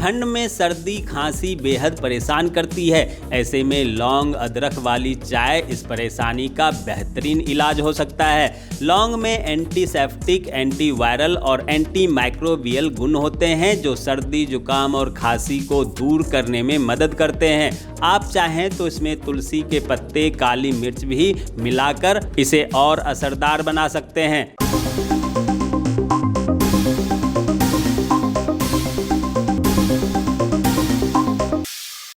ठंड में सर्दी खांसी बेहद परेशान करती है। ऐसे में लौंग अदरक वाली चाय इस परेशानी का बेहतरीन इलाज हो सकता है। लौंग में एंटीसेप्टिक, एंटीवायरल और एंटी माइक्रोबियल गुण होते हैं जो सर्दी जुकाम और खांसी को दूर करने में मदद करते हैं। आप चाहें तो इसमें तुलसी के पत्ते, काली मिर्च भी मिलाकर इसे और असरदार बना सकते हैं।